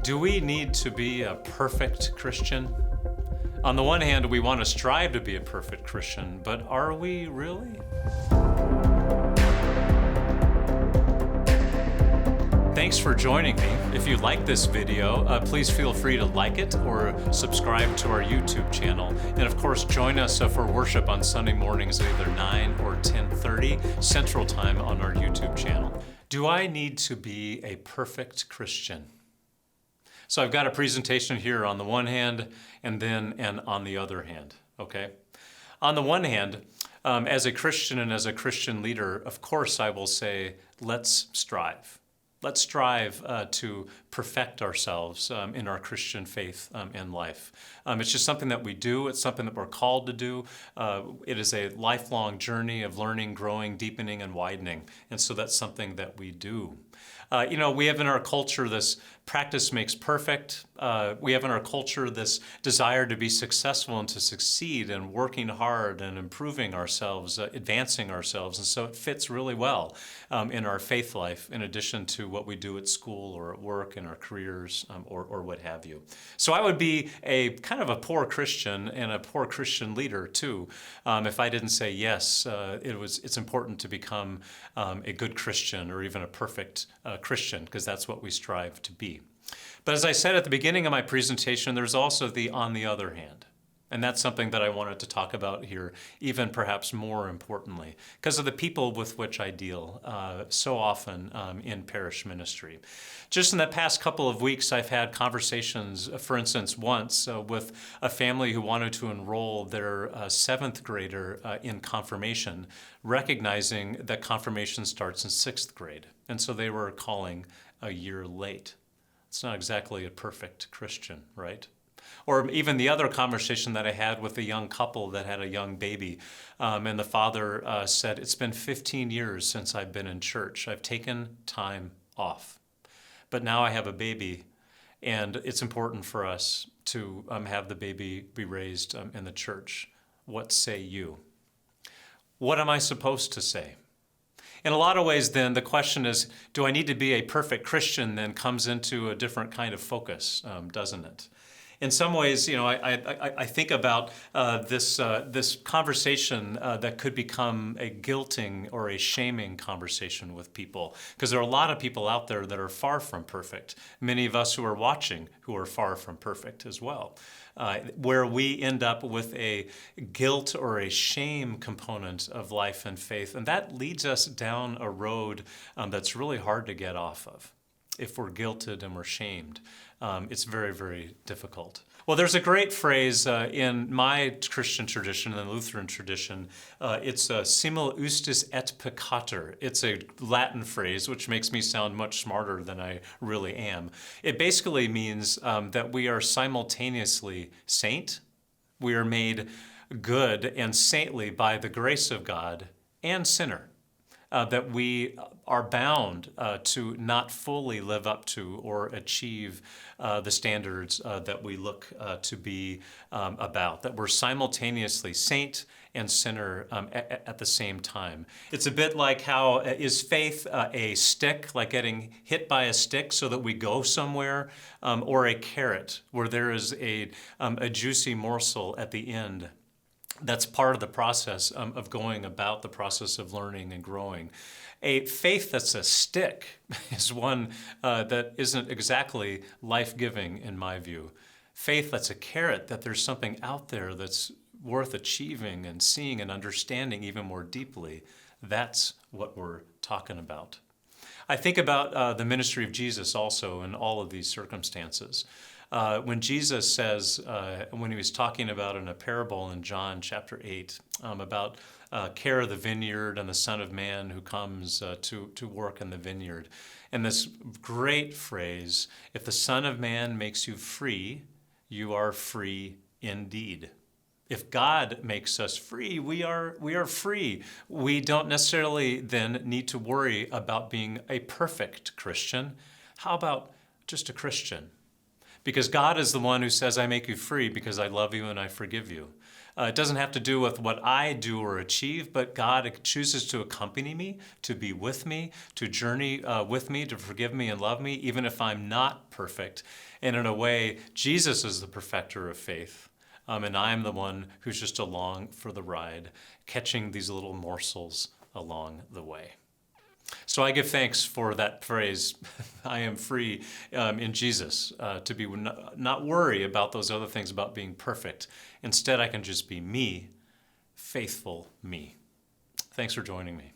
Do we need to be a perfect Christian? On the one hand, we want to strive to be a perfect Christian, but are we really? Thanks for joining me. If you like this video, please feel free to like it or subscribe to our YouTube channel. And of course, join us for worship on Sunday mornings at either 9 or 10:30 Central Time on our YouTube channel. Do I need to be a perfect Christian? So I've got a presentation here on the one hand and on the other hand, okay? On the one hand, as a Christian and as a Christian leader, of course I will say, let's strive. Let's strive to perfect ourselves in our Christian faith and life. It's just something that we do. It's something that we're called to do. It is a lifelong journey of learning, growing, deepening, and widening. And so that's something that we do. We have in our culture this practice makes perfect. We have in our culture this desire to be successful and to succeed and working hard and improving ourselves, advancing ourselves. And so it fits really well in our faith life in addition to what we do at school or at work in our careers or what have you. So I would be a kind of a poor Christian and a poor Christian leader too if I didn't say yes, it's important to become a good Christian or even a perfect Christian, because that's what we strive to be. But as I said at the beginning of my presentation, there's also the on the other hand. And that's something that I wanted to talk about here, even perhaps more importantly, because of the people with which I deal so often in parish ministry. Just in the past couple of weeks, I've had conversations, for instance, once with a family who wanted to enroll their seventh grader in confirmation, recognizing that confirmation starts in sixth grade. And so they were calling a year late. It's not exactly a perfect Christian, right? Or even the other conversation that I had with a young couple that had a young baby. And the father said, it's been 15 years since I've been in church. I've taken time off. But now I have a baby, and it's important for us to have the baby be raised in the church. What say you? What am I supposed to say? In a lot of ways, then, the question is, do I need to be a perfect Christian, then comes into a different kind of focus, doesn't it? In some ways, I think about this conversation that could become a guilting or a shaming conversation with people, because there are a lot of people out there that are far from perfect. Many of us who are watching who are far from perfect as well, where we end up with a guilt or a shame component of life and faith, and that leads us down a road that's really hard to get off of. If we're guilted and we're shamed, it's very, very difficult. Well, there's a great phrase in my Christian tradition, in the Lutheran tradition. It's simul justus et peccator. It's a Latin phrase, which makes me sound much smarter than I really am. It basically means that we are simultaneously saint, we are made good and saintly by the grace of God, and sinner. That we are bound to not fully live up to or achieve the standards that we look to be about, that we're simultaneously saint and sinner at the same time. It's a bit like how is faith a stick, like getting hit by a stick so that we go somewhere, or a carrot where there is a juicy morsel at the end. That's part of the process of going about the process of learning and growing. A faith that's a stick is one that isn't exactly life-giving in my view. Faith that's a carrot, that there's something out there that's worth achieving and seeing and understanding even more deeply, that's what we're talking about. I think about the ministry of Jesus also in all of these circumstances. When Jesus says, when he was talking about in a parable in John chapter 8, about care of the vineyard and the Son of Man who comes to work in the vineyard. And this great phrase, if the Son of Man makes you free, you are free indeed. If God makes us free, we are free. We don't necessarily then need to worry about being a perfect Christian. How about just a Christian? Because God is the one who says, I make you free because I love you and I forgive you. It doesn't have to do with what I do or achieve, but God chooses to accompany me, to be with me, to journey with me, to forgive me and love me, even if I'm not perfect. And in a way, Jesus is the perfecter of faith. And I'm the one who's just along for the ride, catching these little morsels along the way. So I give thanks for that phrase, I am free in Jesus, to be not worry about those other things about being perfect. Instead, I can just be me, faithful me. Thanks for joining me.